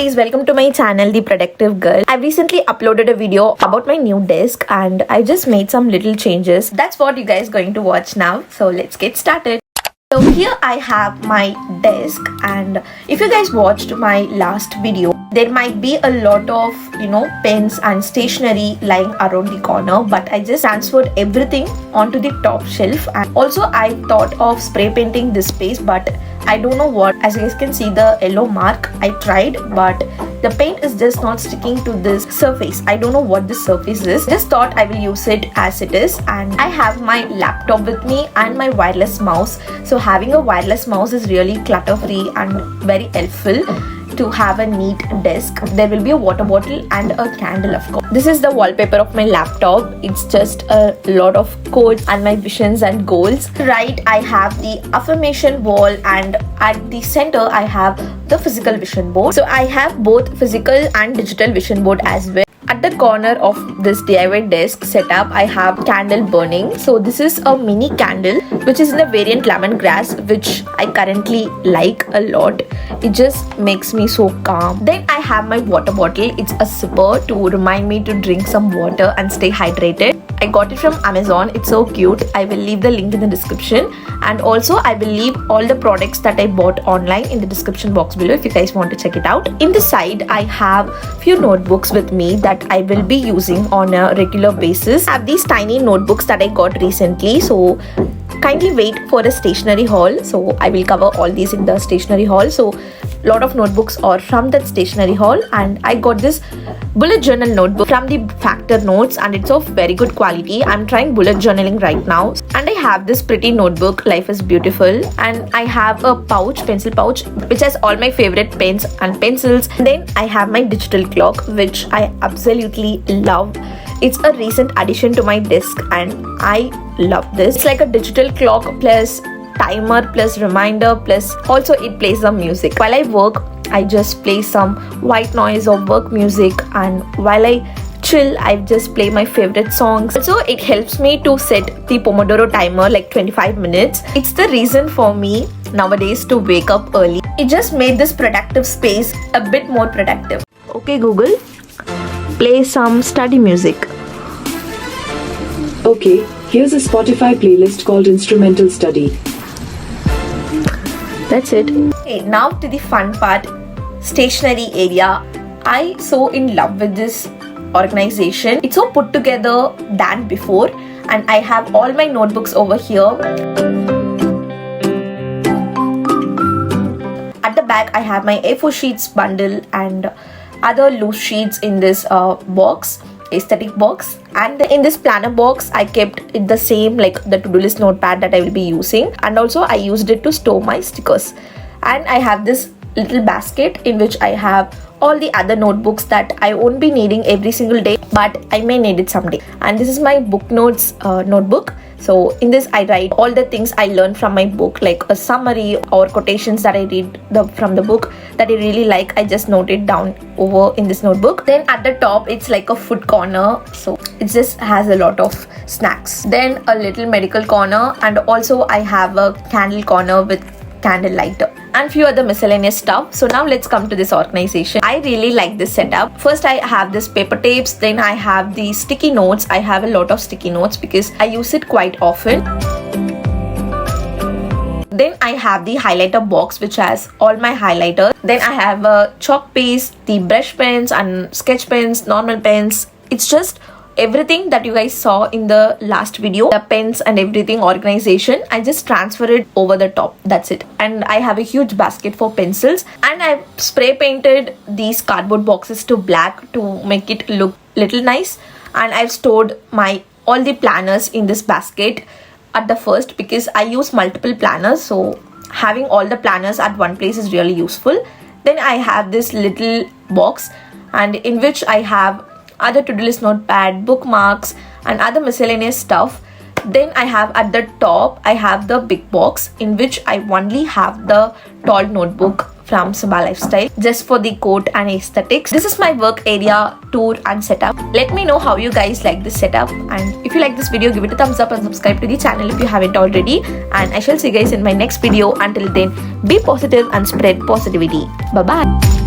Lovelies, welcome to my channel, The Productive Girl. I recently uploaded a video about my new desk and I just made some little changes. That's what you guys are going to watch now. So let's get started. So here I have my desk, and if you guys watched my last video, there might be a lot of pens and stationery lying around the corner, but I just transferred everything onto the top shelf. And also I thought of spray painting this space, but I don't know what. As you guys can see the yellow mark, I tried, but the paint is just not sticking to this surface. I don't know what this surface is. Just thought I will use it as it is. And I have my laptop with me and my wireless mouse. So having a wireless mouse is really clutter free and very helpful to have a neat desk. There will be a water bottle and a candle, of course. This is the wallpaper of my laptop. It's just a lot of quotes and my visions and goals. Right, I have the affirmation wall, and at the center I have the physical vision board. So I have both physical and digital vision board as well. At the corner of this DIY desk setup, I have candle burning. So this is a mini candle which is in the variant lemongrass, which I currently like a lot. It just makes me so calm. Then I have my water bottle. It's a sipper to remind me to drink some water and stay hydrated. I got it from Amazon. It's so cute. I will leave the link in the description, and also I will leave all the products that I bought online in the description box below if you guys want to check it out. In the side, I have few notebooks with me that I will be using on a regular basis. I have these tiny notebooks that I got recently, so kindly wait for a stationery haul. So I will cover all these in the stationery haul. So lot of notebooks are from that stationery haul, and I got this bullet journal notebook from the Factor Notes, and it's of very good quality. I'm trying bullet journaling right now. And I have this pretty notebook, Life is Beautiful, and I have a pouch, pencil pouch, which has all my favorite pens and pencils. And then I have my digital clock, which I absolutely love. It's a recent addition to my desk and I love this. It's like a digital clock plus timer plus reminder, plus also it plays some music. While I work, I just play some white noise or work music, and while I chill, I just play my favorite songs. Also, it helps me to set the Pomodoro timer like 25 minutes. It's the reason for me nowadays to wake up early. It just made this productive space a bit more productive. Okay Google, play some study music. Okay, here's a Spotify playlist called Instrumental Study. That's it. Okay, now to the fun part, stationery area. I so in love with this organization. It's so put together than before, and I have all my notebooks over here. At the back, I have my A4 sheets bundle and other loose sheets in this box, aesthetic box. And in this planner box, I kept it the same, like the to-do list notepad that I will be using, and also I used it to store my stickers. And I have this little basket in which I have all the other notebooks that I won't be needing every single day, but I may need it someday. And this is my book notes notebook. So in this I write all the things I learned from my book, like a summary or quotations that I read from the book that I really like. I just note it down over in this notebook. Then at the top, it's like a food corner, so it just has a lot of snacks. Then a little medical corner, and also I have a candle corner with candle lighter and few other miscellaneous stuff. So now let's come to this organization. I really like this setup. First I have this paper tapes, then I have the sticky notes. I have a lot of sticky notes because I use it quite often. Then I have the highlighter box which has all my highlighters. Then I have a chalk piece, the brush pens and sketch pens, normal pens. It's just everything that you guys saw in the last video, the pens and everything organization. I just transfer it over the top. That's it. And I have a huge basket for pencils, and I've spray painted these cardboard boxes to black to make it look little nice. And I've stored my all the planners in this basket at the first, because I use multiple planners, so having all the planners at one place is really useful. Then I have this little box, and in which I have other to-do list notepad, bookmarks and other miscellaneous stuff. Then I have at the top, I have the big box in which I only have the tall notebook from Samba Lifestyle just for the quote and aesthetics. This is my work area tour and setup. Let me know how you guys like this setup, and if you like this video, give it a thumbs up and subscribe to the channel if you haven't already. And I shall see you guys in my next video. Until then, be positive and spread positivity. Bye bye.